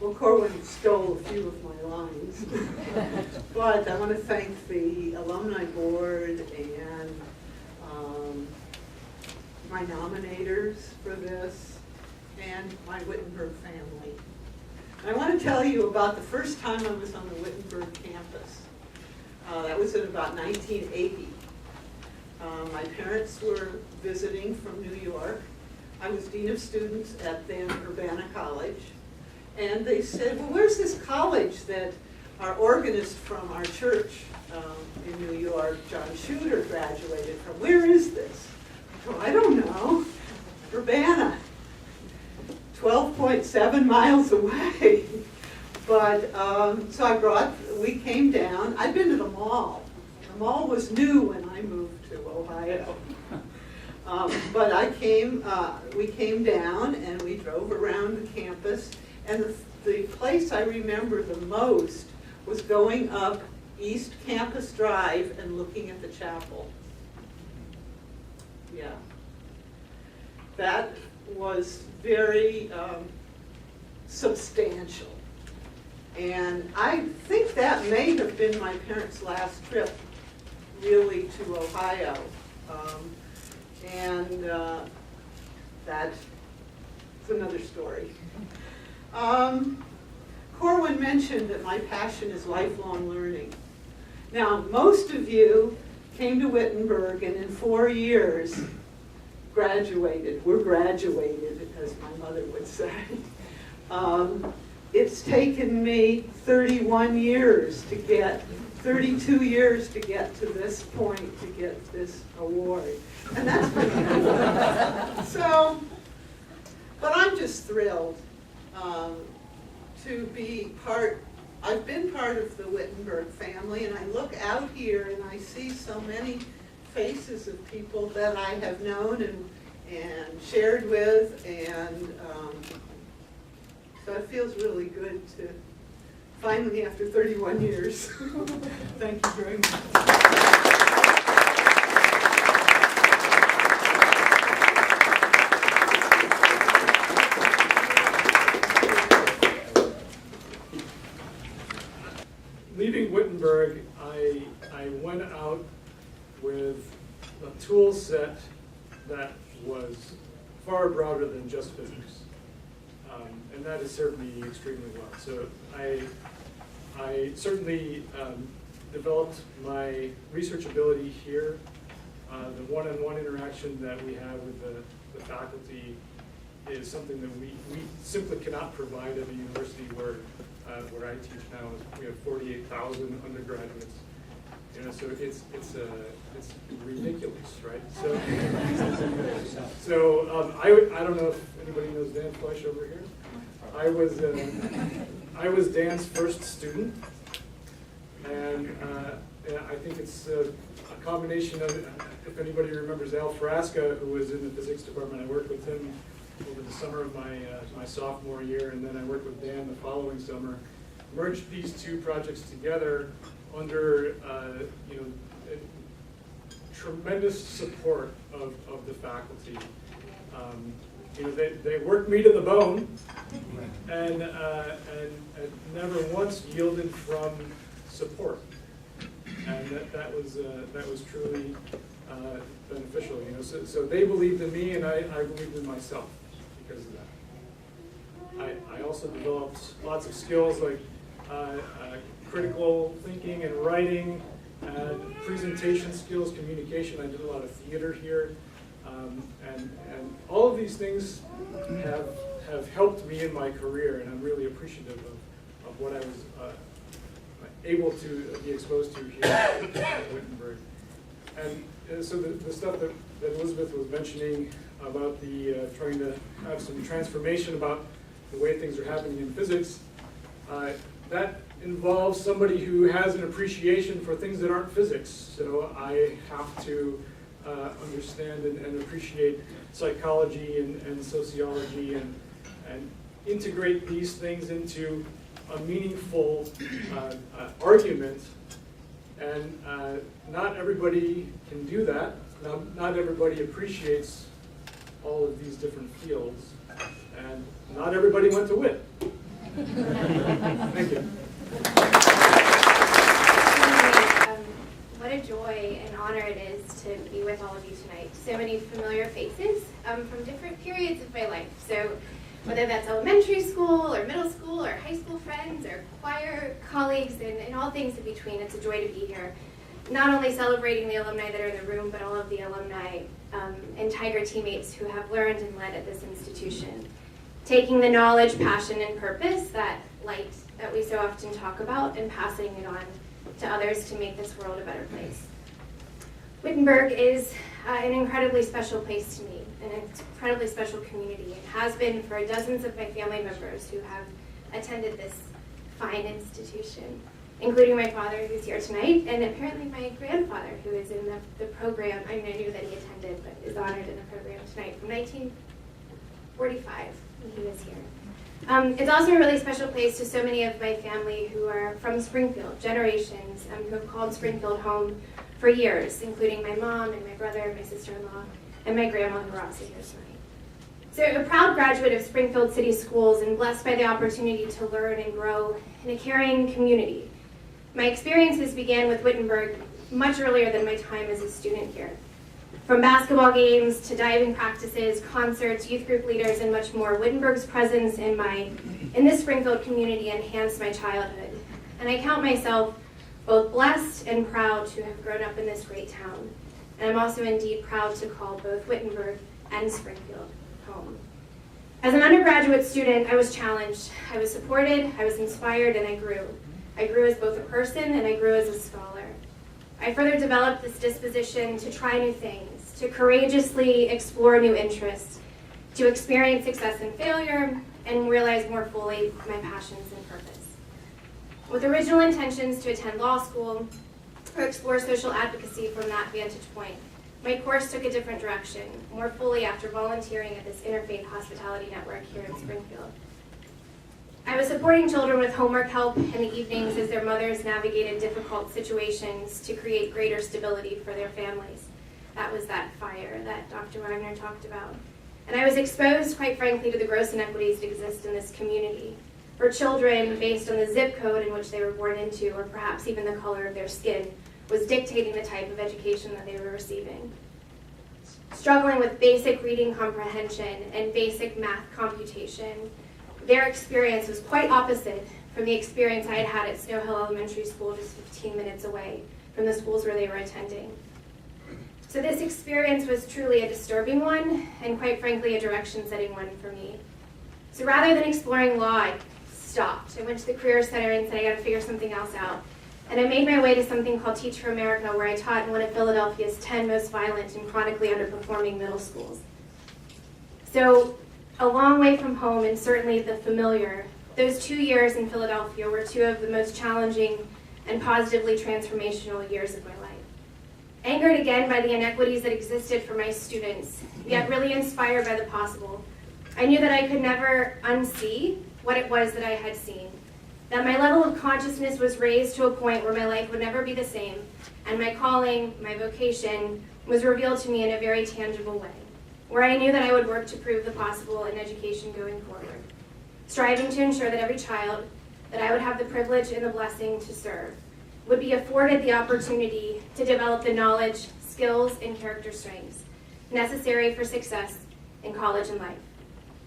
Well, Corwin stole a few of my lines. But I want to thank the Alumni Board and my nominators for this, and my Wittenberg family. I want to tell you about the first time I was on the Wittenberg campus. That was in about 1980. My parents were visiting from New York. I was Dean of Students at then Urbana College. And they said, well, where's this college that our organist from our church in New York, John Shooter, graduated from? Where is this? Oh, I don't know. Urbana. 12.7 miles away. But, so we came down. I'd been to the mall. The mall was new when I moved to Ohio. But we came down and we drove around the campus. And the place I remember the most was going up East Campus Drive and looking at the chapel. Yeah. That was very substantial. And I think that may have been my parents' last trip really to Ohio. That's another story. Corwin mentioned that my passion is lifelong learning. Now, most of you came to Wittenberg and in 4 years graduated. We're graduated, as my mother would say. It's taken me 32 years to get to this point, to get this award. And that's pretty cool. So, but I'm just thrilled to be I've been part of the Wittenberg family, and I look out here and I see so many faces of people that I have known and shared with, and so it feels really good to finally, after 31 years. Thank you very much. Leaving Wittenberg, I went out with a tool set that was far broader than just physics. And that has served me extremely well. So I certainly developed my research ability here. The one-on-one interaction that we have with the faculty is something that we simply cannot provide at a university where I teach now. We have 48,000 undergraduates. You know, so it's ridiculous, right? So I don't know if anybody knows Dan Fleisch over here. I was Dan's first student, and I think it's a combination of, if anybody remembers Al Frasca, who was in the physics department. I worked with him over the summer of my sophomore year, and then I worked with Dan the following summer. Merged these two projects together under tremendous support of the faculty. They worked me to the bone, and never once yielded from support, and that was truly beneficial. So they believed in me, and I believed in myself because of that. I also developed lots of skills like critical thinking and writing, and presentation skills, communication. I did a lot of theater here, and all of these things have helped me in my career, and I'm really appreciative of what I was able to be exposed to here at Wittenberg. And so the stuff that Elizabeth was mentioning about the trying to have some transformation about the way things are happening in physics, that involves somebody who has an appreciation for things that aren't physics. So I have to understand and appreciate psychology and sociology and integrate these things into a meaningful argument. And not everybody can do that. Not everybody appreciates all of these different fields. And not everybody went to WIT. Thank you. What a joy and honor it is to be with all of you tonight. So many familiar faces from different periods of my life. So whether that's elementary school or middle school or high school friends or choir colleagues and all things in between, it's a joy to be here. Not only celebrating the alumni that are in the room, but all of the alumni and Tiger teammates who have learned and led at this institution. Taking the knowledge, passion, and purpose, that light that we so often talk about, and passing it on to others to make this world a better place. Wittenberg is an incredibly special place to me, an incredibly special community. It has been for dozens of my family members who have attended this fine institution, including my father, who's here tonight, and apparently my grandfather, who is in the program. I mean, I knew that he attended, but is honored in the program tonight from 1945 when he was here. It's also a really special place to so many of my family who are from Springfield, generations, who have called Springfield home for years, including my mom and my brother, my sister-in-law, and my grandma, who are also here tonight. So a proud graduate of Springfield City Schools and blessed by the opportunity to learn and grow in a caring community. My experiences began with Wittenberg much earlier than my time as a student here. From basketball games to diving practices, concerts, youth group leaders, and much more, Wittenberg's presence in this Springfield community enhanced my childhood. And I count myself both blessed and proud to have grown up in this great town. And I'm also indeed proud to call both Wittenberg and Springfield home. As an undergraduate student, I was challenged, I was supported, I was inspired, and I grew. I grew as both a person and I grew as a scholar. I further developed this disposition to try new things, to courageously explore new interests, to experience success and failure, and realize more fully my passions and purpose. With original intentions to attend law school or explore social advocacy from that vantage point, my course took a different direction, more fully after volunteering at this interfaith hospitality network here in Springfield. I was supporting children with homework help in the evenings as their mothers navigated difficult situations to create greater stability for their families. That was that fire that Dr. Wagner talked about. And I was exposed, quite frankly, to the gross inequities that exist in this community. For children, based on the zip code in which they were born into, or perhaps even the color of their skin, was dictating the type of education that they were receiving. Struggling with basic reading comprehension and basic math computation, their experience was quite opposite from the experience I had had at Snow Hill Elementary School, just 15 minutes away from the schools where they were attending. So this experience was truly a disturbing one, and quite frankly, a direction-setting one for me. So rather than exploring law, I stopped. I went to the Career Center and said, I gotta figure something else out. And I made my way to something called Teach for America, where I taught in one of Philadelphia's 10 most violent and chronically underperforming middle schools. So a long way from home, and certainly the familiar, those 2 years in Philadelphia were two of the most challenging and positively transformational years of my life. Angered again by the inequities that existed for my students, yet really inspired by the possible, I knew that I could never unsee what it was that I had seen, that my level of consciousness was raised to a point where my life would never be the same, and my calling, my vocation, was revealed to me in a very tangible way, where I knew that I would work to prove the possible in education going forward, striving to ensure that every child that I would have the privilege and the blessing to serve would be afforded the opportunity to develop the knowledge, skills, and character strengths necessary for success in college and life,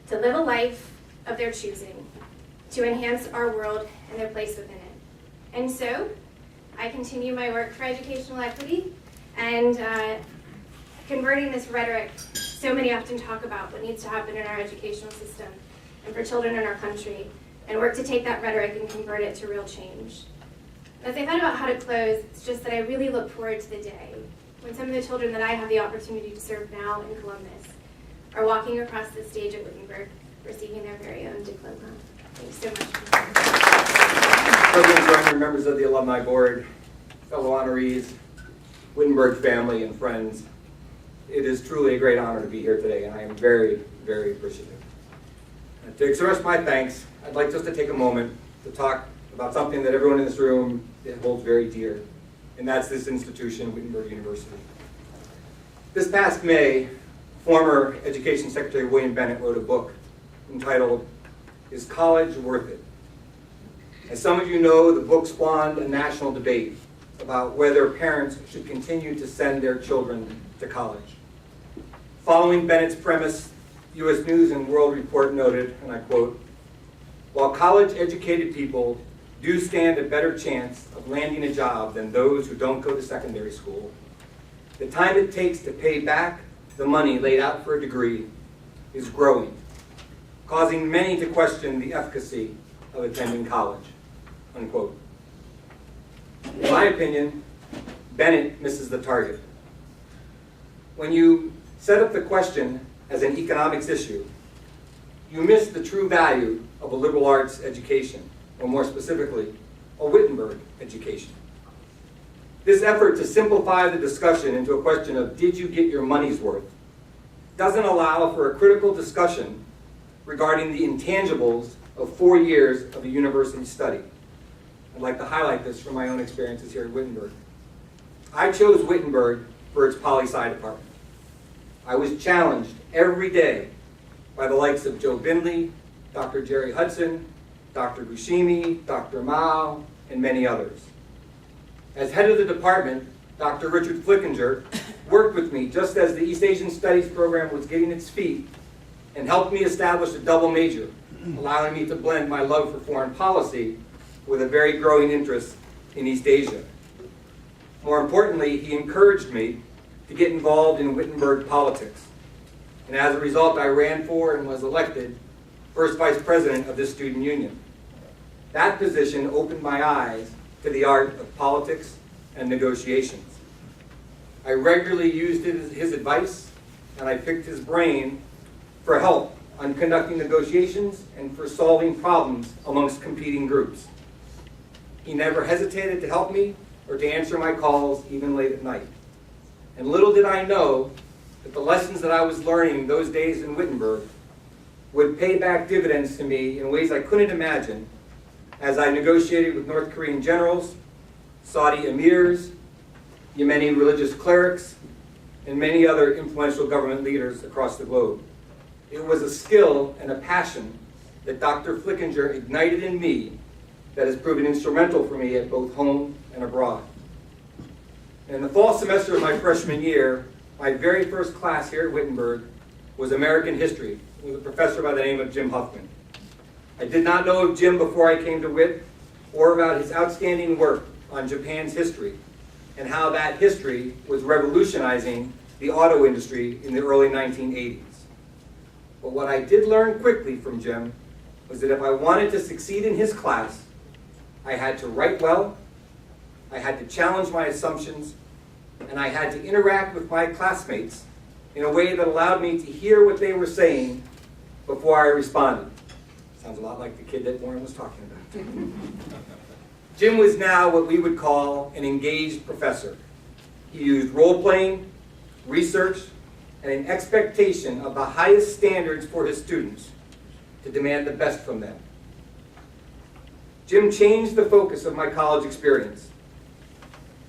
to live a life of their choosing, to enhance our world and their place within it. And so, I continue my work for educational equity and converting this rhetoric so many often talk about what needs to happen in our educational system and for children in our country, and work to take that rhetoric and convert it to real change. As I thought about how to close, it's just that I really look forward to the day when some of the children that I have the opportunity to serve now in Columbus are walking across the stage at Wittenberg, receiving their very own diploma. Thanks so much. President Joyner, members of the Alumni Board, fellow honorees, Wittenberg family and friends, it is truly a great honor to be here today, and I am very, very appreciative. To express my thanks, I'd like just to take a moment to talk about something that everyone in this room holds very dear, and that's this institution, Wittenberg University. This past May, former Education Secretary William Bennett wrote a book entitled, Is College Worth It? As some of you know, the book spawned a national debate about whether parents should continue to send their children to college. Following Bennett's premise, U.S. News and World Report noted, and I quote, "While college-educated people do stand a better chance of landing a job than those who don't go to secondary school, the time it takes to pay back the money laid out for a degree is growing, causing many to question the efficacy of attending college," unquote. In my opinion, Bennett misses the target. When you set up the question as an economics issue, you miss the true value of a liberal arts education, or more specifically, a Wittenberg education. This effort to simplify the discussion into a question of did you get your money's worth doesn't allow for a critical discussion regarding the intangibles of 4 years of a university study. I'd like to highlight this from my own experiences here at Wittenberg. I chose Wittenberg for its poli-sci department. I was challenged every day by the likes of Joe Bindley, Dr. Jerry Hudson, Dr. Buscemi, Dr. Mao, and many others. As head of the department, Dr. Richard Flickinger worked with me just as the East Asian Studies program was getting its feet and helped me establish a double major, allowing me to blend my love for foreign policy with a very growing interest in East Asia. More importantly, he encouraged me to get involved in Wittenberg politics. And as a result, I ran for and was elected first vice president of this student union. That position opened my eyes to the art of politics and negotiations. I regularly used his advice, and I picked his brain for help on conducting negotiations and for solving problems amongst competing groups. He never hesitated to help me or to answer my calls, even late at night. And little did I know that the lessons that I was learning those days in Wittenberg would pay back dividends to me in ways I couldn't imagine as I negotiated with North Korean generals, Saudi emirs, Yemeni religious clerics, and many other influential government leaders across the globe. It was a skill and a passion that Dr. Flickinger ignited in me that has proven instrumental for me at both home and abroad. In the fall semester of my freshman year, my very first class here at Wittenberg was American history with a professor by the name of Jim Huffman. I did not know of Jim before I came to Witt or about his outstanding work on Japan's history and how that history was revolutionizing the auto industry in the early 1980s. But what I did learn quickly from Jim was that if I wanted to succeed in his class, I had to write well, I had to challenge my assumptions, and I had to interact with my classmates in a way that allowed me to hear what they were saying before I responded. Sounds a lot like the kid that Warren was talking about. Jim was now what we would call an engaged professor. He used role-playing, research, and an expectation of the highest standards for his students to demand the best from them. Jim changed the focus of my college experience.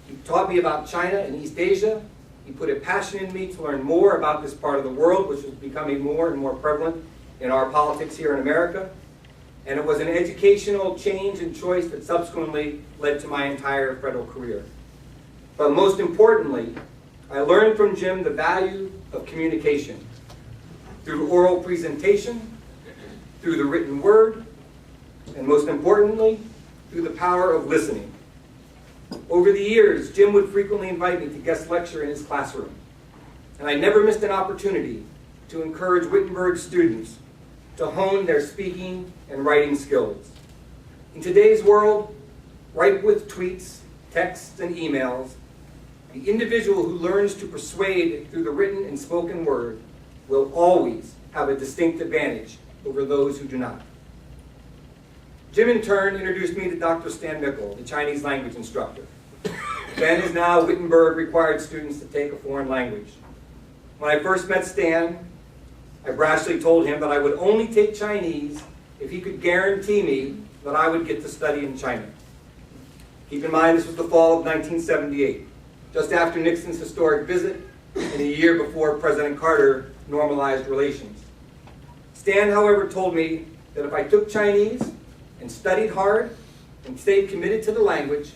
He taught me about China and East Asia. He put a passion in me to learn more about this part of the world, which was becoming more and more prevalent in our politics here in America. And it was an educational change and choice that subsequently led to my entire federal career. But most importantly, I learned from Jim the value of communication through oral presentation, through the written word, and most importantly, through the power of listening. Over the years, Jim would frequently invite me to guest lecture in his classroom, and I never missed an opportunity to encourage Wittenberg students to hone their speaking and writing skills. In today's world, ripe with tweets, texts, and emails, the individual who learns to persuade through the written and spoken word will always have a distinct advantage over those who do not. Jim, in turn, introduced me to Dr. Stan Mickle, the Chinese language instructor. Ben is now Wittenberg required students to take a foreign language. When I first met Stan, I brashly told him that I would only take Chinese if he could guarantee me that I would get to study in China. Keep in mind, this was the fall of 1978, just after Nixon's historic visit and a year before President Carter normalized relations. Stan, however, told me that if I took Chinese and studied hard, and stayed committed to the language,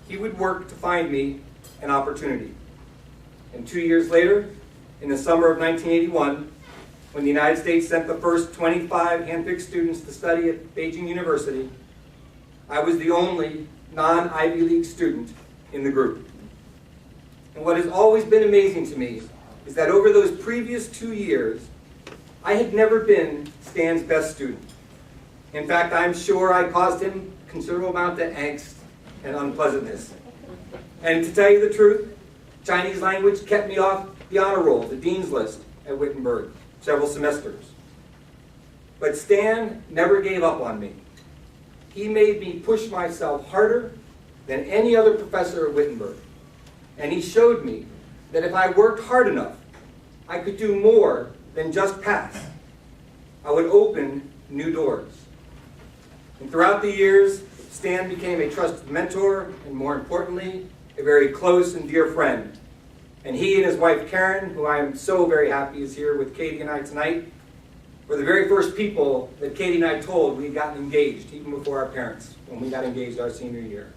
he would work to find me an opportunity. And 2 years later, in the summer of 1981, when the United States sent the first 25 handpicked students to study at Beijing University, I was the only non-Ivy League student in the group. And what has always been amazing to me is that over those previous 2 years, I had never been Stan's best student. In fact, I'm sure I caused him a considerable amount of angst and unpleasantness. And to tell you the truth, Chinese language kept me off the honor roll, the dean's list at Wittenberg, several semesters. But Stan never gave up on me. He made me push myself harder than any other professor at Wittenberg. And he showed me that if I worked hard enough, I could do more than just pass. I would open new doors. And throughout the years, Stan became a trusted mentor, and more importantly, a very close and dear friend. And he and his wife Karen, who I am so very happy is here with Katie and I tonight, were the very first people that Katie and I told we had gotten engaged, even before our parents, when we got engaged our senior year.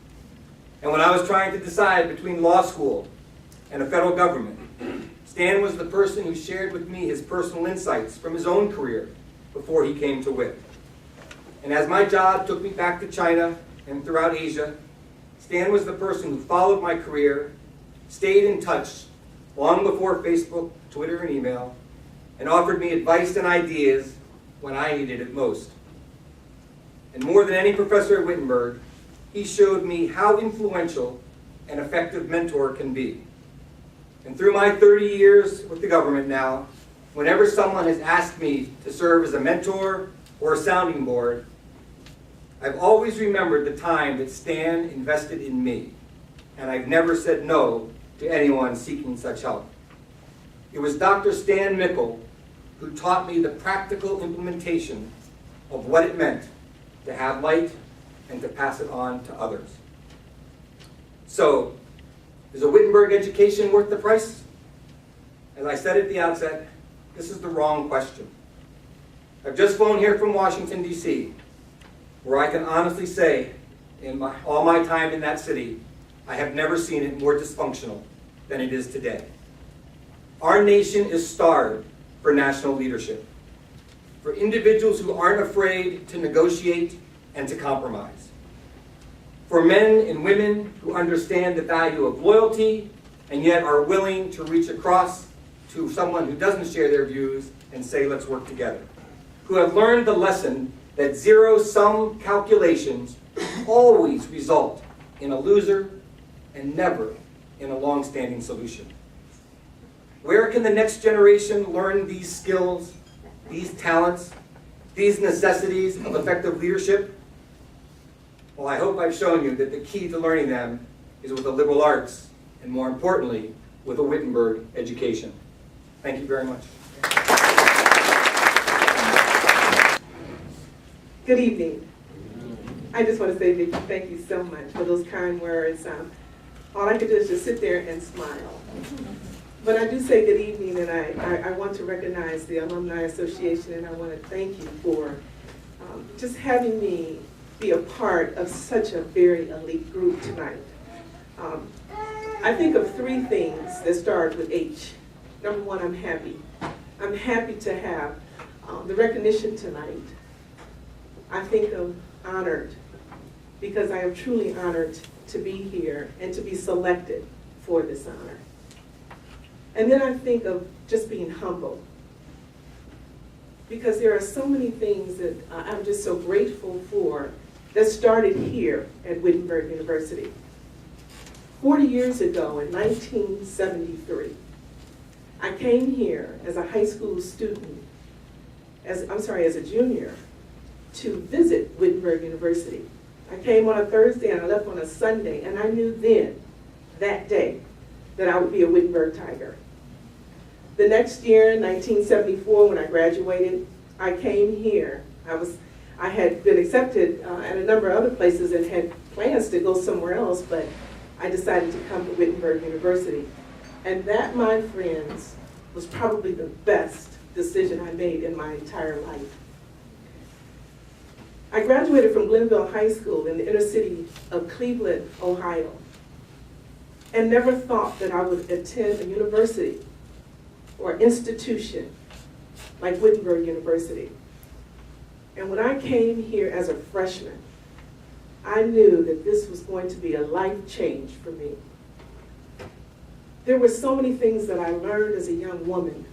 And when I was trying to decide between law school and the federal government, Stan was the person who shared with me his personal insights from his own career before he came to WIT. And as my job took me back to China and throughout Asia, Stan was the person who followed my career, stayed in touch long before Facebook, Twitter, and email, and offered me advice and ideas when I needed it most. And more than any professor at Wittenberg, he showed me how influential an effective mentor can be. And through my 30 years with the government now, whenever someone has asked me to serve as a mentor or a sounding board, I've always remembered the time that Stan invested in me, and I've never said no to anyone seeking such help. It was Dr. Stan Mickle who taught me the practical implementation of what it meant to have light and to pass it on to others. So, is a Wittenberg education worth the price? As I said at the outset, this is the wrong question. I've just flown here from Washington, D.C., where I can honestly say, in all my time in that city, I have never seen it more dysfunctional than it is today. Our nation is starved for national leadership, for individuals who aren't afraid to negotiate and to compromise, for men and women who understand the value of loyalty and yet are willing to reach across to someone who doesn't share their views and say, let's work together, who have learned the lesson that zero-sum calculations always result in a loser and never in a long-standing solution. Where can the next generation learn these skills, these talents, these necessities of effective leadership? Well, I hope I've shown you that the key to learning them is with the liberal arts, and more importantly, with a Wittenberg education. Thank you very much. Good evening. I just want to say, Vicki, thank you so much for those kind words. All I could do is just sit there and smile. But I do say good evening, and I want to recognize the Alumni Association, and I want to thank you for just having me be a part of such a very elite group tonight. I think of three things that start with H. Number one, I'm happy. I'm happy to have the recognition tonight. I think of honored, because I am truly honored to be here and to be selected for this honor. And then I think of just being humble, because there are so many things that I'm just so grateful for that started here at Wittenberg University. 40 years ago in 1973, I came here as a high school student, as a junior, to visit Wittenberg University. I came on a Thursday and I left on a Sunday, and I knew then, that day, that I would be a Wittenberg Tiger. The next year, in 1974, when I graduated, I came here. I had been accepted at a number of other places and had plans to go somewhere else, but I decided to come to Wittenberg University. And that, my friends, was probably the best decision I made in my entire life. I graduated from Glenville High School in the inner city of Cleveland, Ohio, and never thought that I would attend a university or institution like Wittenberg University. And when I came here as a freshman, I knew that this was going to be a life change for me. There were so many things that I learned as a young woman,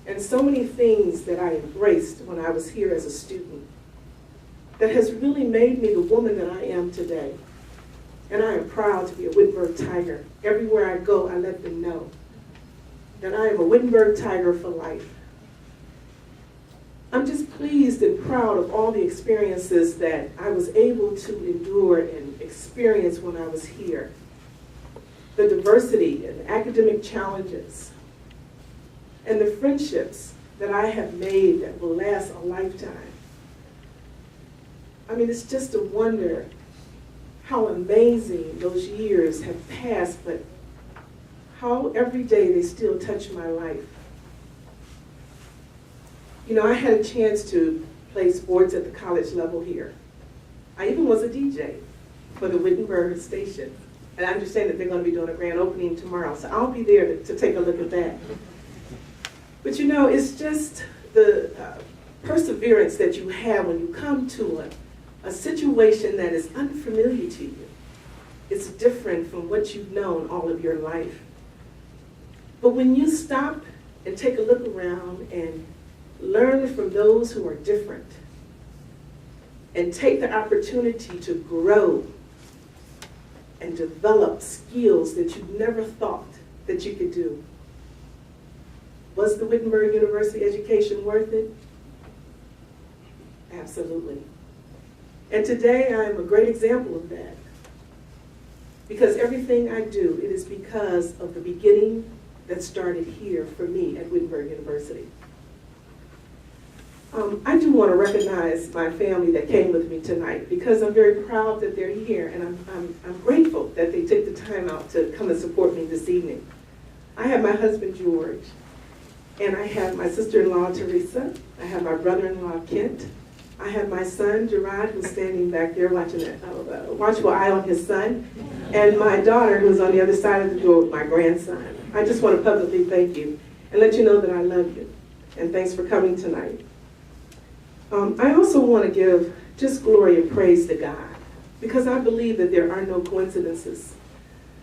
and so many things that I embraced when I was here as a student that has really made me the woman that I am today. And I am proud to be a Wittenberg Tiger. Everywhere I go, I let them know that I am a Wittenberg Tiger for life. I'm just pleased and proud of all the experiences that I was able to endure and experience when I was here. The diversity and academic challenges, and the friendships that I have made that will last a lifetime. I mean, it's just a wonder how amazing those years have passed, but how every day they still touch my life. You know, I had a chance to play sports at the college level here. I even was a DJ for the Wittenberg station. And I understand that they're going to be doing a grand opening tomorrow, so I'll be there to take a look at that. But you know, it's just the perseverance that you have when you come to a situation that is unfamiliar to you. It's different from what you've known all of your life. But when you stop and take a look around and learn from those who are different and take the opportunity to grow and develop skills that you never thought that you could do, was the Wittenberg University education worth it? Absolutely. And today I am a great example of that. Because everything I do, it is because of the beginning that started here for me at Wittenberg University. I do want to recognize my family that came with me tonight, because I'm very proud that they're here, and I'm grateful that they took the time out to come and support me this evening. I have my husband, George, and I have my sister-in-law, Teresa. I have my brother-in-law, Kent. I have my son, Gerard, who's standing back there watching a watchful eye on his son, and my daughter, who's on the other side of the door with my grandson. I just want to publicly thank you and let you know that I love you, and thanks for coming tonight. I also want to give just glory and praise to God, because I believe that there are no coincidences.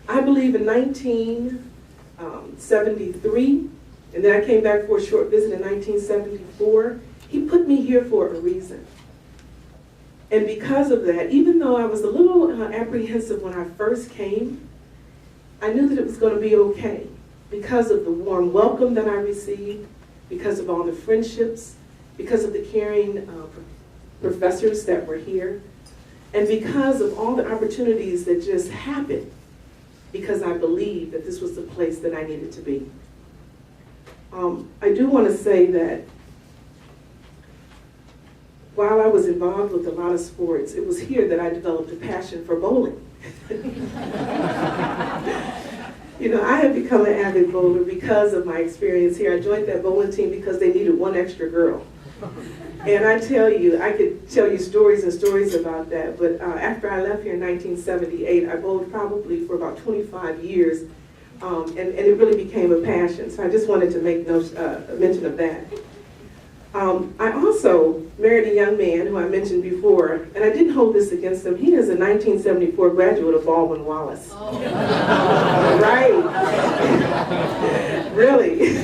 I believe in 1973, and then I came back for a short visit in 1974. He put me here for a reason. And because of that, even though I was a little apprehensive when I first came, I knew that it was going to be okay because of the warm welcome that I received, because of all the friendships, because of the caring professors that were here, and because of all the opportunities that just happened, because I believed that this was the place that I needed to be. I do want to say that while I was involved with a lot of sports, it was here that I developed a passion for bowling. You know, I have become an avid bowler because of my experience here. I joined that bowling team because they needed one extra girl. And I tell you, I could tell you stories and stories about that, but after I left here in 1978, I bowled probably for about 25 years, and it really became a passion. So I just wanted to make mention of that. I also married a young man who I mentioned before, and I didn't hold this against him. He is a 1974 graduate of Baldwin Wallace. Oh. Right. Really.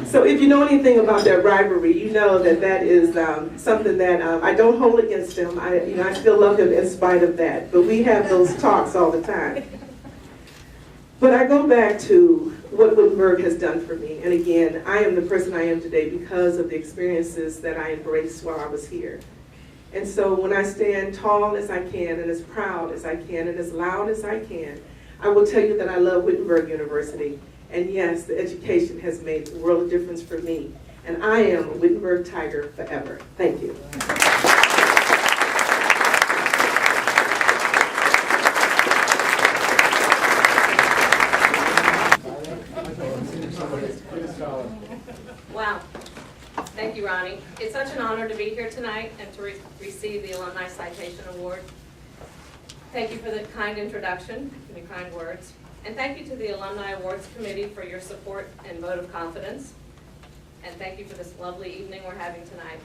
So if you know anything about that rivalry, you know that that is something that I don't hold against him. I still love him in spite of that. But we have those talks all the time. But I go back to what Wittenberg has done for me. And again, I am the person I am today because of the experiences that I embraced while I was here. And so when I stand tall as I can, and as proud as I can, and as loud as I can, I will tell you that I love Wittenberg University. And yes, the education has made a world of difference for me. And I am a Wittenberg Tiger forever. Thank you. Wow. Thank you, you, Ronnie. It's such an honor to be here tonight and to receive the Alumni Citation Award. Thank you for the kind introduction and the kind words. And thank you to the Alumni Awards Committee for your support and vote of confidence. And thank you for this lovely evening we're having tonight.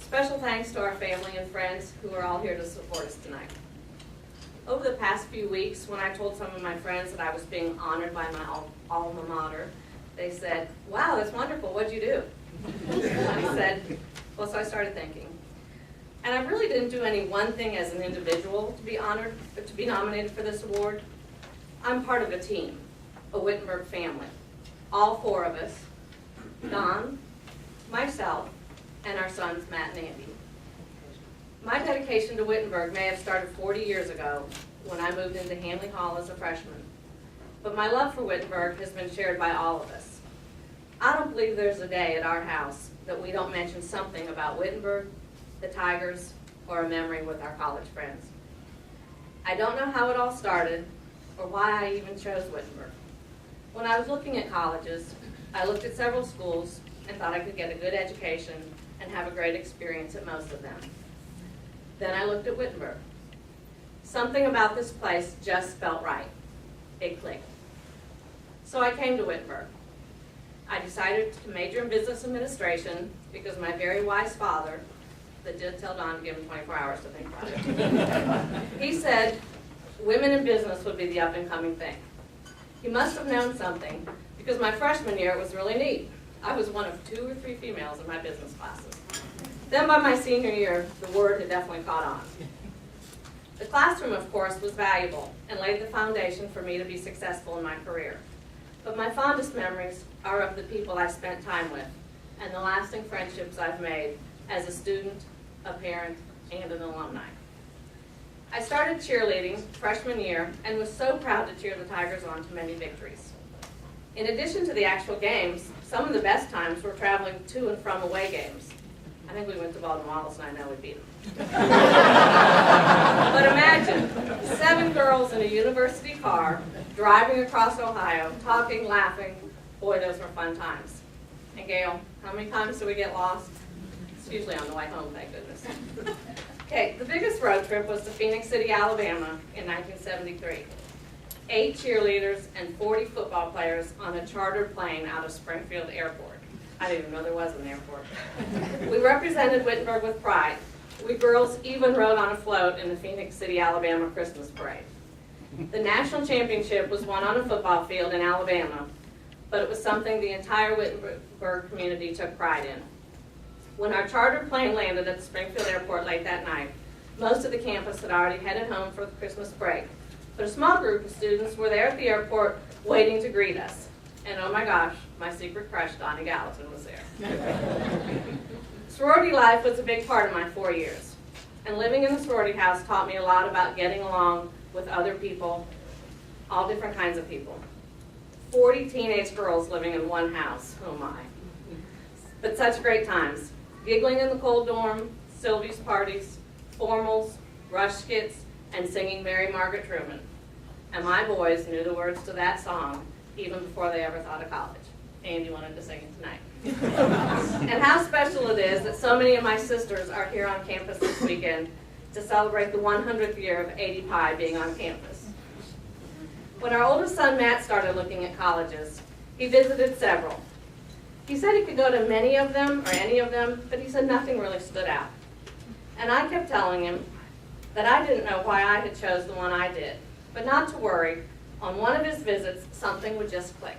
Special thanks to our family and friends who are all here to support us tonight. Over the past few weeks, when I told some of my friends that I was being honored by my alma mater, they said, "Wow, that's wonderful, what'd you do?" I said, well, so I started thinking. And I really didn't do any one thing as an individual to be honored, to be nominated for this award. I'm part of a team, a Wittenberg family. All four of us, Donn, myself, and our sons, Matt and Andy. My dedication to Wittenberg may have started 40 years ago when I moved into Hanley Hall as a freshman. But my love for Wittenberg has been shared by all of us. I don't believe there's a day at our house that we don't mention something about Wittenberg, the Tigers, or a memory with our college friends. I don't know how it all started or why I even chose Wittenberg. When I was looking at colleges, I looked at several schools and thought I could get a good education and have a great experience at most of them. Then I looked at Wittenberg. Something about this place just felt right. It clicked. So I came to Wittenberg. I decided to major in business administration because my very wise father, that did tell Don to give him 24 hours to think about it, he said women in business would be the up-and-coming thing. He must have known something because my freshman year it was really neat. I was one of 2 or 3 females in my business classes. Then by my senior year, the word had definitely caught on. The classroom, of course, was valuable and laid the foundation for me to be successful in my career. But my fondest memories are of the people I spent time with and the lasting friendships I've made as a student, a parent, and an alumni. I started cheerleading freshman year and was so proud to cheer the Tigers on to many victories. In addition to the actual games, some of the best times were traveling to and from away games. I think we went to Baldwin Wallace and I know we beat them. But imagine 7 girls in a university car driving across Ohio, talking, laughing. Boy, those were fun times. And Gail, how many times do we get lost? It's usually on the way home, thank goodness. Okay, the biggest road trip was to Phoenix City, Alabama in 1973. 8 cheerleaders and 40 football players on a chartered plane out of Springfield Airport. I didn't even know there was an airport. We represented Wittenberg with pride. We girls even rode on a float in the Phoenix City, Alabama Christmas parade. The national championship was won on a football field in Alabama, but it was something the entire Wittenberg community took pride in. When our chartered plane landed at the Springfield Airport late that night, most of the campus had already headed home for the Christmas break, but a small group of students were there at the airport waiting to greet us. And oh my gosh, my secret crush, Donn Gallatin, was there. Sorority life was a big part of my 4 years, and living in the sorority house taught me a lot about getting along with other people, all different kinds of people. 40 teenage girls living in one house, oh my. But such great times. Giggling in the cold dorm, Sylvie's parties, formals, rush skits, and singing Mary Margaret Truman. And my boys knew the words to that song even before they ever thought of college. Andy wanted to sing it tonight. And how special it is that so many of my sisters are here on campus this weekend to celebrate the 100th year of 80 Pi being on campus. When our oldest son Matt started looking at colleges, he visited several. He said he could go to many of them or any of them, but he said nothing really stood out. And I kept telling him that I didn't know why I had chose the one I did, but not to worry. On one of his visits, something would just click.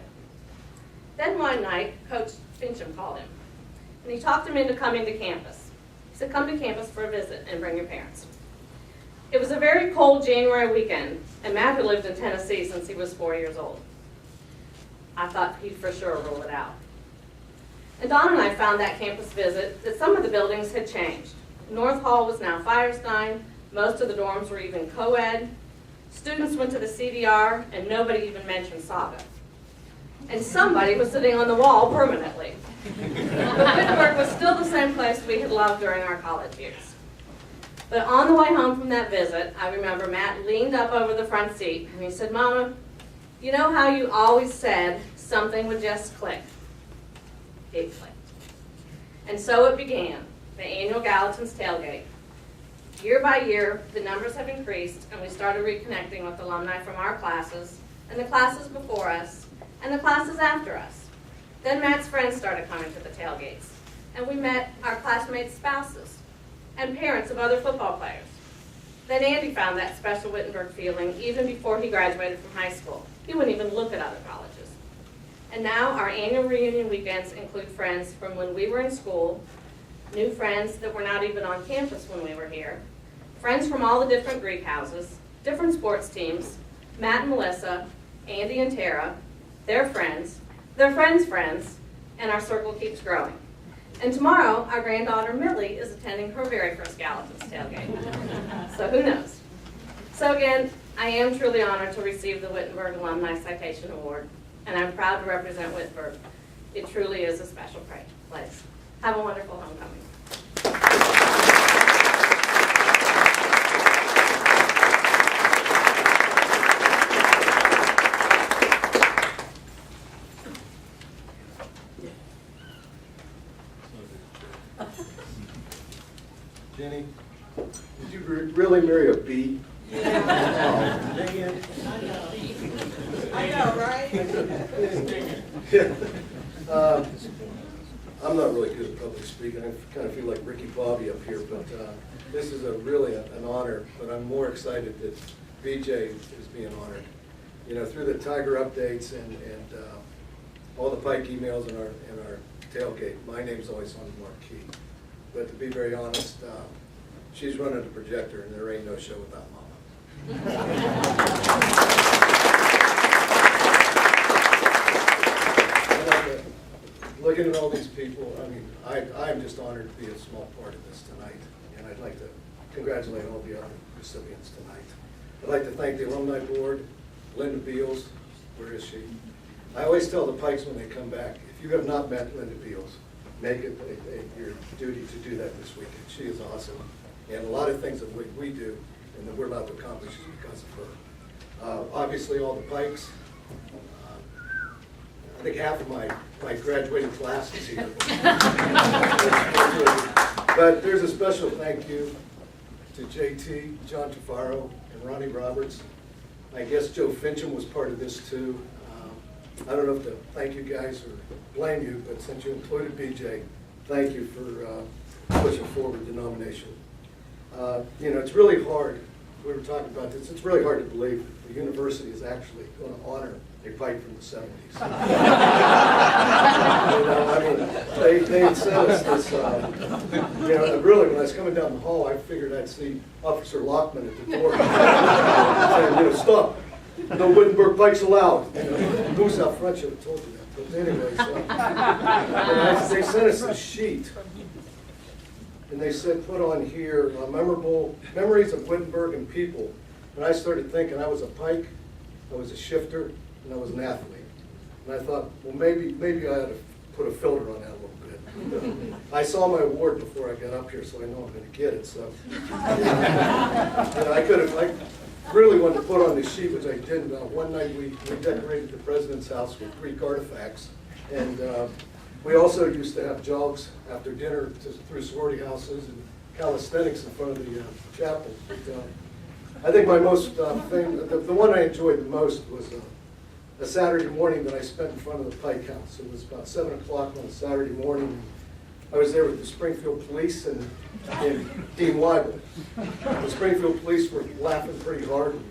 Then one night, Coach Fincham called him, and he talked him into coming to campus. He said, come to campus for a visit and bring your parents. It was a very cold January weekend, and Matt had lived in Tennessee since he was 4 years old. I thought he'd for sure rule it out. And Donn and I found that campus visit that some of the buildings had changed. North Hall was now Firestein, most of the dorms were even co-ed. Students went to the CDR, and nobody even mentioned Saga. And somebody was sitting on the wall permanently. But Wittenberg was still the same place we had loved during our college years. But on the way home from that visit, I remember Matt leaned up over the front seat, and he said, Mama, you know how you always said something would just click? It clicked. And so it began, the annual Gallatin's tailgate. Year by year, the numbers have increased, and we started reconnecting with alumni from our classes, and the classes before us, and the classes after us. Then Matt's friends started coming to the tailgates, and we met our classmates' spouses and parents of other football players. Then Andy found that special Wittenberg feeling even before he graduated from high school. He wouldn't even look at other colleges. And now our annual reunion weekends include friends from when we were in school, new friends that were not even on campus when we were here, friends from all the different Greek houses, different sports teams, Matt and Melissa, Andy and Tara, their friends, and our circle keeps growing. And tomorrow, our granddaughter Millie is attending her very first Gallatin's tailgate. So who knows? So again, I am truly honored to receive the Wittenberg Alumni Citation Award, and I'm proud to represent Wittenberg. It truly is a special place. Have a wonderful homecoming. Jenny, did you really marry a bee? Yeah. Oh, dang it. I know, right? I'm not really good at public speaking. I kind of feel like Ricky Bobby up here, but this is really an honor. But I'm more excited that BJ is being honored. You know, through the Tiger updates and all the Pike emails and our tailgate, my name's always on the marquee. But to be very honest, she's running the projector, and there ain't no show without Mama. Looking at all these people, I mean, I'm just honored to be a small part of this tonight, and I'd like to congratulate all the other recipients tonight. I'd like to thank the Alumni Board, Linda Beals, where is she? I always tell the Pikes when they come back, if you have not met Linda Beals, make it your duty to do that this weekend. She is awesome. And a lot of things that we do and that we're allowed to accomplish is because of her. Obviously, all the Pikes. I think half of my graduating class is here. But there's a special thank you to JT, John Tafaro, and Ronnie Roberts. I guess Joe Fincham was part of this too. I don't know if to thank you guys or blame you, but since you included BJ, thank you for pushing forward the nomination. You know, it's really hard, we were talking about this, it's really hard to believe the university is actually going to honor a Pike from the 70s. You know, I mean, they had sent us this, you know, really when I was coming down the hall, I figured I'd see Officer Lockman at the door saying, you know, stop. No Wittenberg Pikes allowed. You know, Moose out front should have told you that. But anyways, they sent us a sheet, and they said, put on here memorable memories of Wittenberg and people. And I started thinking, I was a Pike, I was a shifter, and I was an athlete. And I thought, well, maybe I ought to put a filter on that a little bit. I saw my award before I got up here, so I know I'm going to get it. So, I really wanted to put on this sheet, which I didn't. One night we decorated the president's house with Greek artifacts, and we also used to have jogs after dinner through sorority houses and calisthenics in front of the chapel. But, I think my most the one I enjoyed the most was a Saturday morning that I spent in front of the Pike House. It was about 7 o'clock on a Saturday morning. I was there with the Springfield Police and Dean Weibel. The Springfield Police were laughing pretty hard, and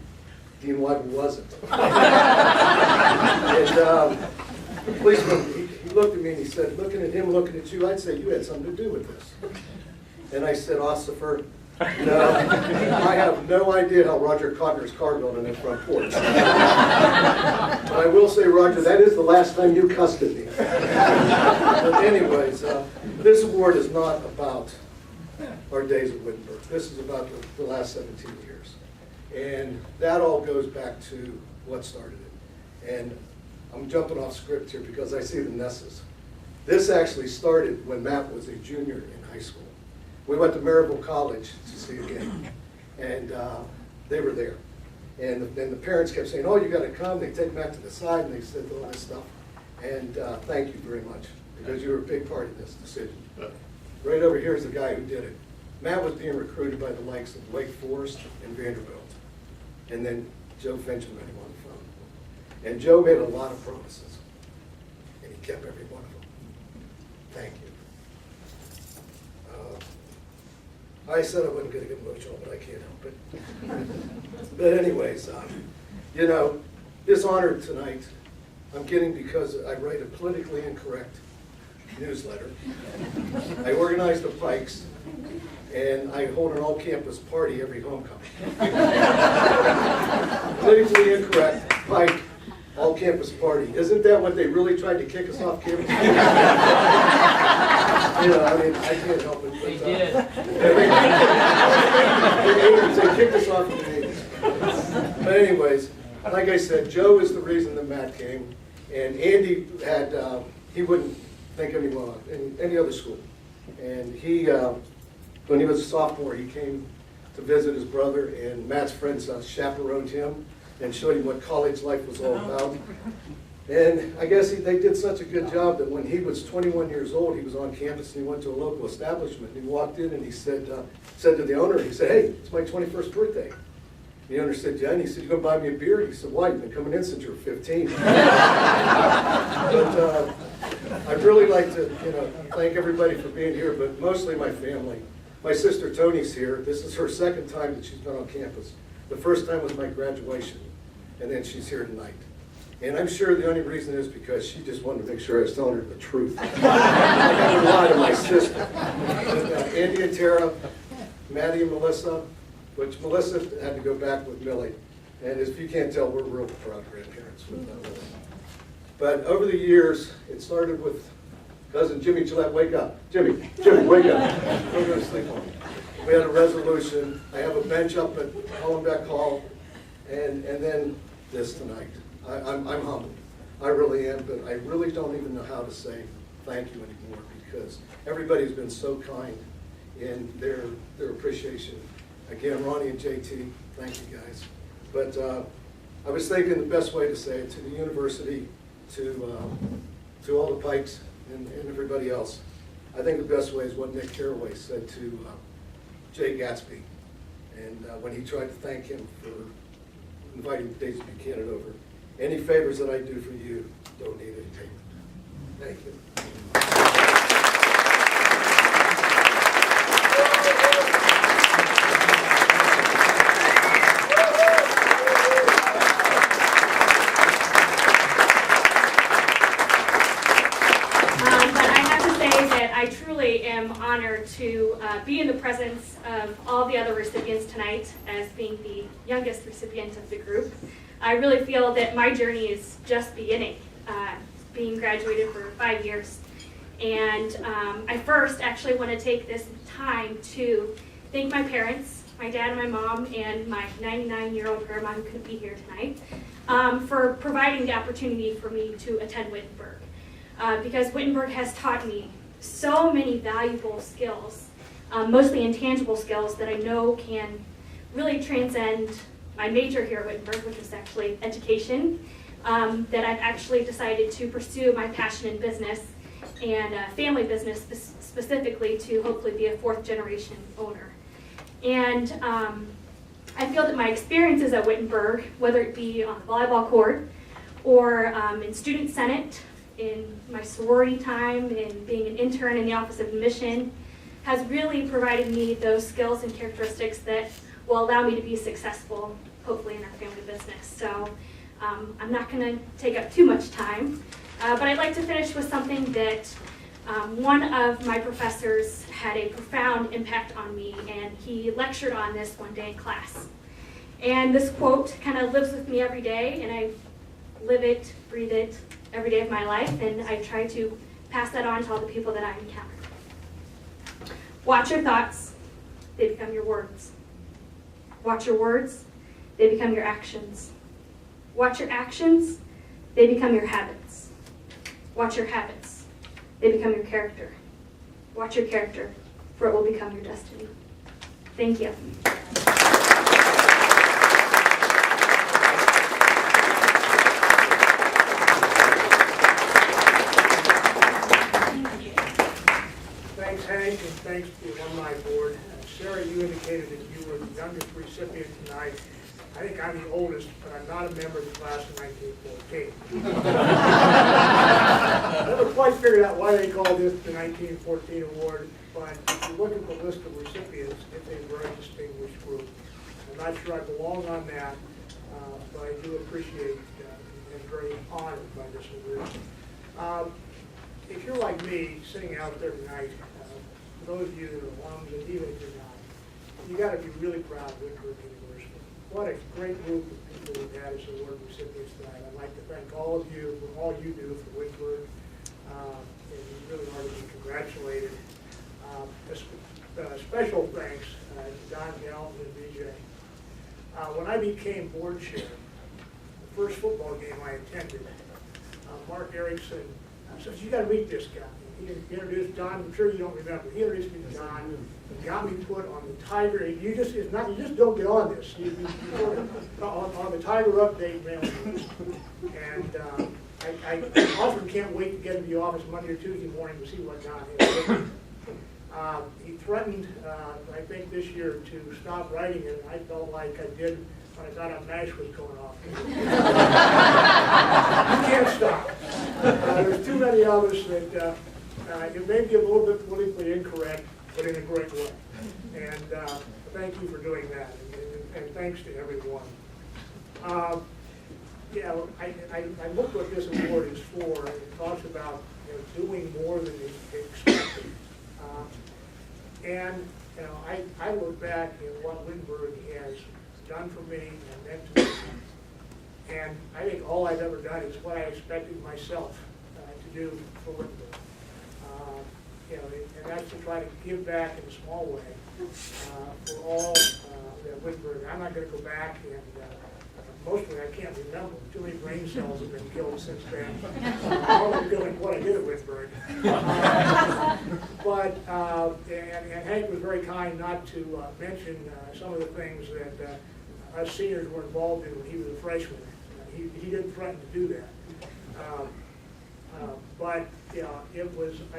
Dean Weibel wasn't. And the policeman, he looked at me and he said, looking at him, looking at you, I'd say you had something to do with this. And I said, Ossifer, no, I have no idea how Roger Cotner's car got on that front porch. But I will say, Roger, that is the last time you cussed at me. But anyways, this award is not about our days at Wittenberg. This is about the last 17 years. And that all goes back to what started it. And I'm jumping off script here because I see the Nesses. This actually started when Matt was a junior in high school. We went to Maryville College to see a game, and they were there. And then the parents kept saying, oh, you got to come. They take Matt to the side, and they said all this stuff. And thank you very much, because you were a big part of this decision. Right over here is the guy who did it. Matt was being recruited by the likes of Wake Forest and Vanderbilt. And then Joe Finch met him on the phone. And Joe made a lot of promises. And he kept every one of them. Thank you. I said I wasn't going to get emotional, but I can't help it. But anyways, you know, this honor tonight, I'm getting because I write a politically incorrect newsletter. I organize the Pikes, and I hold an all-campus party every homecoming. Politically incorrect Pike all-campus party. Isn't that what they really tried to kick us off campus? You know, I mean, I can't help it. But, They did. They kicked us off in the 80s. But anyways, like I said, Joe is the reason that Matt came, and Andy had, he wouldn't think anyone in any other school. And he, when he was a sophomore, he came to visit his brother, and Matt's friends chaperoned him and showed him what college life was all about. And I guess they did such a good job that when he was 21 years old, he was on campus and he went to a local establishment. And he walked in and he said to the owner, he said, "Hey, it's my 21st birthday." The owner said, "Yeah," and he said, "You gonna buy me a beer?" He said, "Why? You've been coming in since you were 15. But I'd really like to, you know, thank everybody for being here, but mostly my family. My sister Tony's here. This is her second time that she's been on campus. The first time was my graduation, and then she's here tonight. And I'm sure the only reason is because she just wanted to make sure I was telling her the truth. I had to lie to my sister. Andy and Tara, Maddie and Melissa, which Melissa had to go back with Millie. And if you can't tell, we're real proud grandparents with Millie. But over the years, it started with cousin Jimmy Gillette, wake up. Jimmy, wake up. Don't go to sleep on me. We had a resolution. I have a bench up at Hollenbeck Hall. And then this tonight. I'm humbled. I really am, but I really don't even know how to say thank you anymore because everybody's been so kind in their appreciation. Again, Ronnie and JT, thank you guys. But I was thinking the best way to say it to the university, to all the Pikes and everybody else. I think the best way is what Nick Carraway said to Jay Gatsby. And when he tried to thank him for inviting Daisy Buchanan over. Any favors that I do for you don't need any payment. Thank you. But I have to say that I truly am honored to be in the presence of all the other recipients tonight as being the youngest recipient of the group. I really feel that my journey is just beginning, being graduated for 5 years. And I first actually want to take this time to thank my parents, my dad and my mom, and my 99-year-old grandma who couldn't be here tonight, for providing the opportunity for me to attend Wittenberg. Because Wittenberg has taught me so many valuable skills, mostly intangible skills that I know can really transcend my major here at Wittenberg, which is actually education, that I've actually decided to pursue my passion in business and family business specifically to hopefully be a 4th generation owner. And I feel that my experiences at Wittenberg, whether it be on the volleyball court or in student senate, in my sorority time, in being an intern in the Office of Admission, has really provided me those skills and characteristics that will allow me to be successful, hopefully, in our family business. So I'm not going to take up too much time, but I'd like to finish with something that one of my professors had a profound impact on me, and he lectured on this one day in class. And this quote kind of lives with me every day, and I live it, breathe it every day of my life, and I try to pass that on to all the people that I encounter. Watch your thoughts, they become your words. Watch your words, they become your actions. Watch your actions, they become your habits. Watch your habits, they become your character. Watch your character, for it will become your destiny. Thank you. Thanks, Hank. thank the alumni board. Sarah, you indicated that you were the youngest recipient tonight. I think I'm the oldest, but I'm not a member of the class of 1914. I never quite figured out why they called this the 1914 award, but if you look at the list of recipients, it's a very distinguished group. I'm not sure I belong on that, but I do appreciate and very honored by this award. If you're like me, sitting out there tonight, for those of you that are alums, and even if you're not, you got to be really proud of Wittenberg University. What a great group of people we've had as award recipients tonight. I'd like to thank all of you for all you do for Wittenberg, and you really are to be congratulated. Special thanks to Donn Gallatin and BJ. When I became board chair, the first football game I attended, Mark Erickson says, "You got to meet this guy." He introduced Donn. I'm sure you don't remember. He introduced me to Donn and got me put on the Tiger. You just don't get on this. You on the Tiger update mailing list. And I often can't wait to get into the office Monday or Tuesday morning to see what Donn has. He threatened, I think this year, to stop writing it, and I felt like I did when I thought a MASH was going off. You can't stop. There's too many of us that it may be a little bit politically incorrect, but in a great way. And thank you for doing that, and thanks to everyone. Yeah, I looked what this award is for, and it talks about doing more than expected. And I look back at what Wittenberg has done for me and meant to me, and I think all I've ever done is what I expected myself to do for Wittenberg. And that's to try to give back in a small way for all that Wittenberg. I'm not going to go back and mostly I can't remember. Too many brain cells have been killed since then. I'm only feeling what I did at Wittenberg. And Hank was very kind not to mention some of the things that us seniors were involved in when he was a freshman. He didn't threaten to do that. It was, I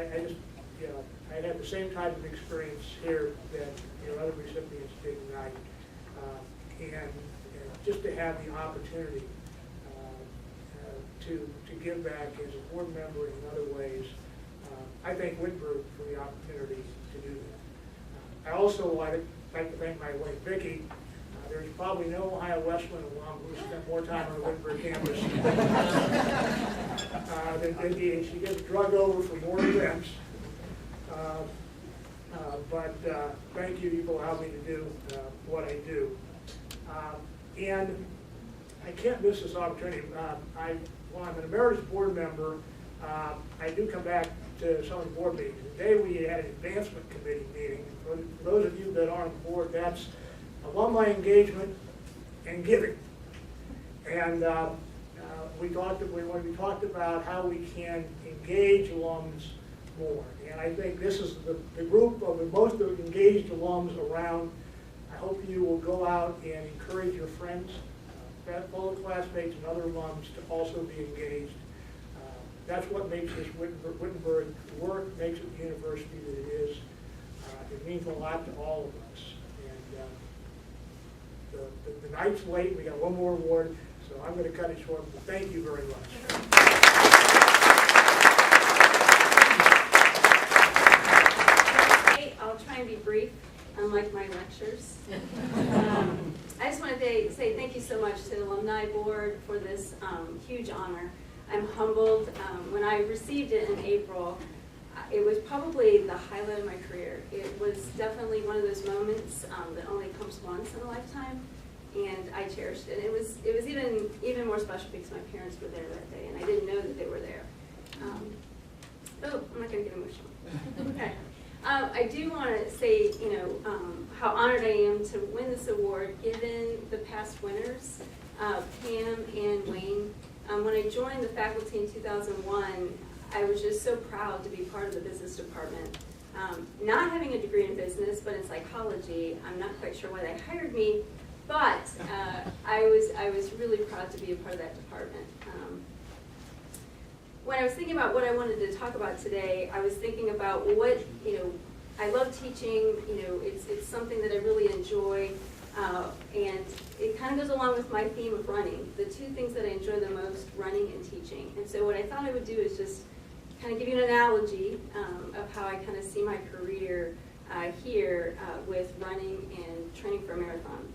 had the same type of experience here that other recipients did tonight. And just to have the opportunity to give back as a board member and in other ways, I thank Wittenberg for the opportunity to do that. I also like to thank my wife, Vicki. There's probably no Ohio Westland alum who spent more time on the Wittenberg campus than Vicki, and she gets drugged over for more events. Thank you for allowing me to do what I do. And I can't miss this opportunity. While I'm an emeritus board member, I do come back to some of the board meetings. Today we had an advancement committee meeting. For those of you that aren't on the board, that's alumni engagement and giving. And we talked about how we can engage alums more. And I think this is the group of the most engaged alums around. I hope you will go out and encourage your friends, fellow classmates, and other alums to also be engaged. That's what makes this Wittenberg work, makes it the university that it is. It means a lot to all of us. And the night's late. We got one more award, so I'm going to cut it short. But thank you very much. I'll try and be brief, unlike my lectures. I just want to say thank you so much to the Alumni Board for this huge honor. I'm humbled. When I received it in April, it was probably the highlight of my career. It was definitely one of those moments that only comes once in a lifetime, and I cherished it. It was even more special because my parents were there that day, and I didn't know that they were there. I'm not going to get emotional. Okay. I do want to say, how honored I am to win this award, given the past winners, Pam and Wayne. When I joined the faculty in 2001, I was just so proud to be part of the business department. Not having a degree in business, but in psychology, I'm not quite sure why they hired me, but I was really proud to be a part of that department. When I was thinking about what I wanted to talk about today, I was thinking about what, I love teaching, it's something that I really enjoy, and it kind of goes along with my theme of running. The two things that I enjoy the most, running and teaching. And so what I thought I would do is just kind of give you an analogy of how I kind of see my career here with running and training for a marathon.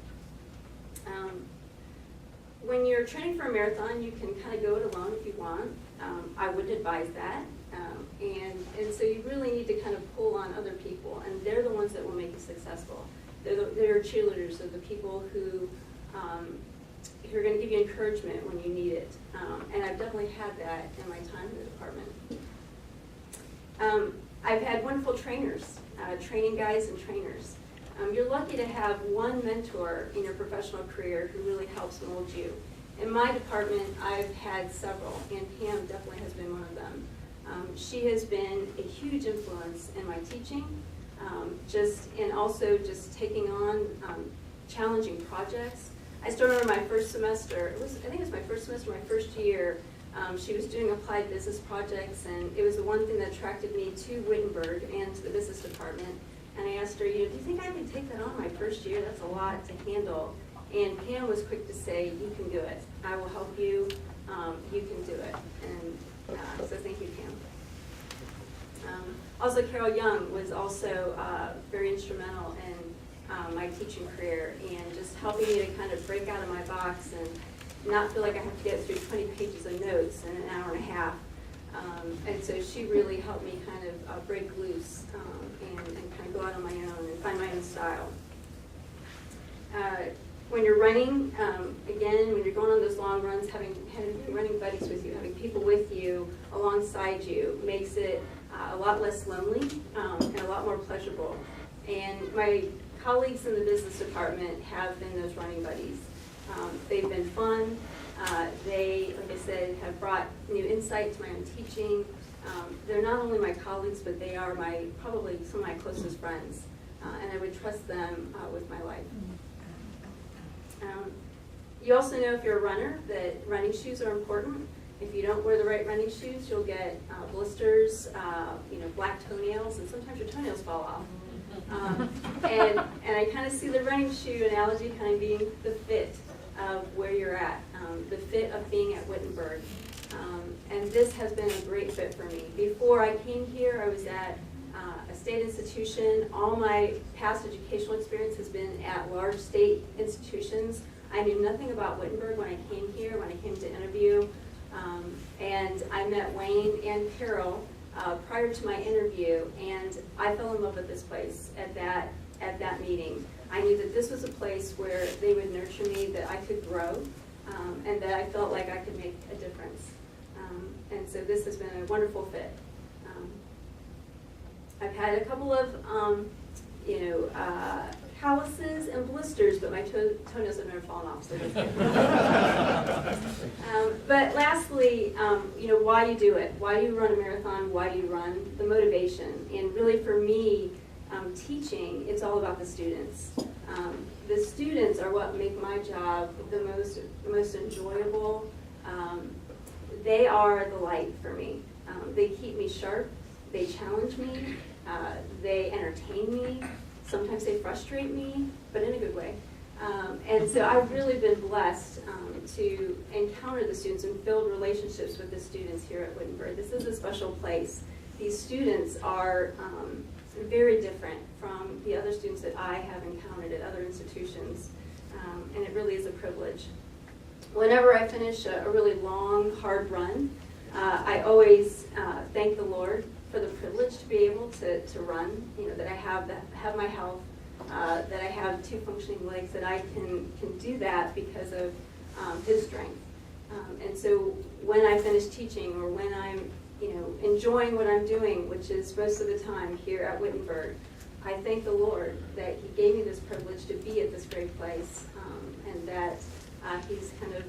When you're training for a marathon, you can kind of go it alone if you want. I wouldn't advise that. And so you really need to kind of pull on other people, and they're the ones that will make you successful. They're cheerleaders, they're the people who are going to give you encouragement when you need it. And I've definitely had that in my time in the department. I've had wonderful trainers, training guides and trainers. You're lucky to have one mentor in your professional career who really helps mold you. In my department, I've had several, and Pam definitely has been one of them. She has been a huge influence in my teaching, and also just taking on challenging projects. I started on my first semester, I think it was my first semester, my first year. She was doing applied business projects, and it was the one thing that attracted me to Wittenberg and to the business department. And I asked her, do you think I can take that on my first year? That's a lot to handle. And Pam was quick to say, you can do it. I will help you. You can do it. And so thank you, Pam. Also, Carol Young was also very instrumental in my teaching career and just helping me to kind of break out of my box and not feel like I have to get through 20 pages of notes in an hour and a half. And so she really helped me kind of break loose and kind of go out on my own and find my own style. When you're running, again, when you're going on those long runs, having running buddies with you, having people with you, alongside you, makes it a lot less lonely and a lot more pleasurable. And my colleagues in the business department have been those running buddies. They've been fun. They, like I said, have brought new insight to my own teaching. They're not only my colleagues, but they are probably some of my closest friends. And I would trust them with my life. You also know, if you're a runner, that running shoes are important. If you don't wear the right running shoes, you'll get blisters, black toenails, and sometimes your toenails fall off. And I kind of see the running shoe analogy kind of being the fit of where you're at, the fit of being at Wittenberg. And this has been a great fit for me. Before I came here, I was at a state institution. All my past educational experience has been at large state institutions. I knew nothing about Wittenberg when I came here, when I came to interview. And I met Wayne and Carol prior to my interview, and I fell in love with this place at that meeting. I knew that this was a place where they would nurture me, that I could grow, and that I felt like I could make a difference. And so this has been a wonderful fit. I've had a couple of, calluses and blisters, but my toenails have never fallen off. So but lastly, why you do it? Why do you run a marathon? Why do you run? The motivation. And really, for me, teaching, it's all about the students. The students are what make my job the most enjoyable. They are the light for me. They keep me sharp. They challenge me. They entertain me. Sometimes they frustrate me, but in a good way. And so I've really been blessed to encounter the students and build relationships with the students here at Wittenberg. This is a special place. These students are very different from the other students that I have encountered at other institutions, and it really is a privilege. Whenever I finish a really long, hard run, I always thank the Lord for the privilege to be able to run, that I have my health, that I have two functioning legs, that I can do that because of His strength. And so when I finish teaching, or when I'm enjoying what I'm doing, which is most of the time here at Wittenberg, I thank the Lord that He gave me this privilege to be at this great place, and that He's kind of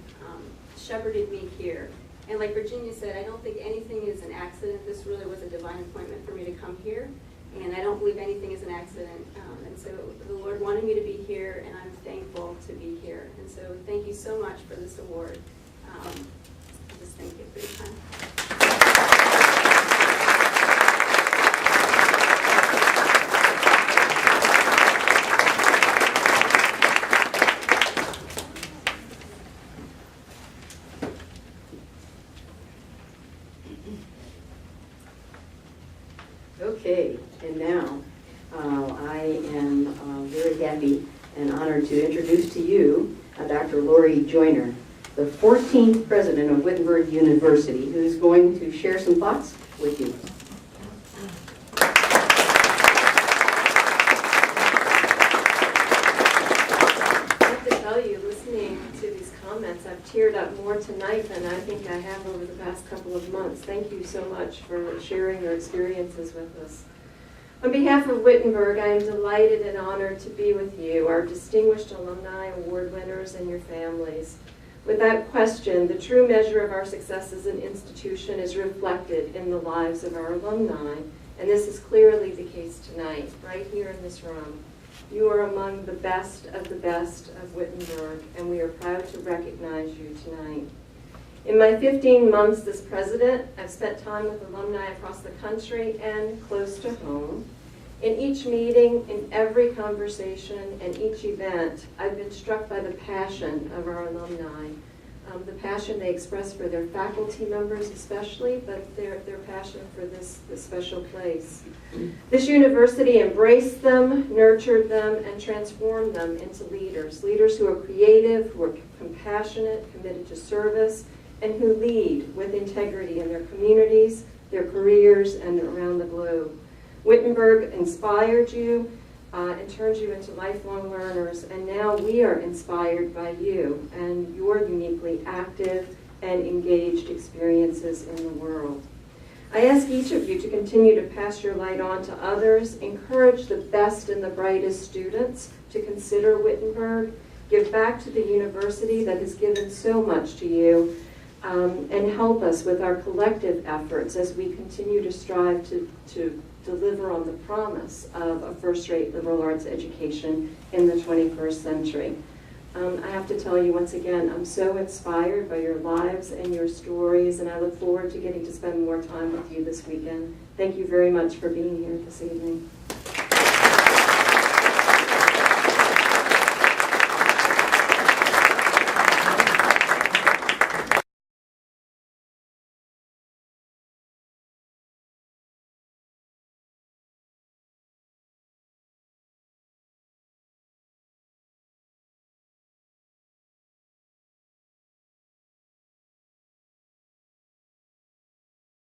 shepherded me here. And like Virginia said, I don't think anything is an accident. This really was a divine appointment for me to come here, and I don't believe anything is an accident. And so the Lord wanted me to be here, and I'm thankful to be here. And so thank you so much for this award. I just thank you for your time. Okay, and now I am very happy and honored to introduce to you Dr. Laurie Joyner, the 14th president of Wittenberg University, who's going to share some thoughts with you. I have to tell you, listening to these comments, I've teared up more tonight than I think I have over the past couple of months. Thank you so much for sharing your experiences with us. On behalf of Wittenberg, I am delighted and honored to be with you, our distinguished alumni, award winners, and your families. Without question, the true measure of our success as an institution is reflected in the lives of our alumni, and this is clearly the case tonight, right here in this room. You are among the best of Wittenberg, and we are proud to recognize you tonight. In my 15 months as president, I've spent time with alumni across the country and close to home. In each meeting, in every conversation, and each event, I've been struck by the passion of our alumni. The passion they express for their faculty members especially, but their passion for this special place. This university embraced them, nurtured them, and transformed them into leaders. Leaders who are creative, who are compassionate, committed to service, and who lead with integrity in their communities, their careers, and around the globe. Wittenberg inspired you and turned you into lifelong learners, and now we are inspired by you and your uniquely active and engaged experiences in the world. I ask each of you to continue to pass your light on to others, encourage the best and the brightest students to consider Wittenberg, give back to the university that has given so much to you, and help us with our collective efforts as we continue to strive to deliver on the promise of a first-rate liberal arts education in the 21st century. I have to tell you once again, I'm so inspired by your lives and your stories, and I look forward to getting to spend more time with you this weekend. Thank you very much for being here this evening.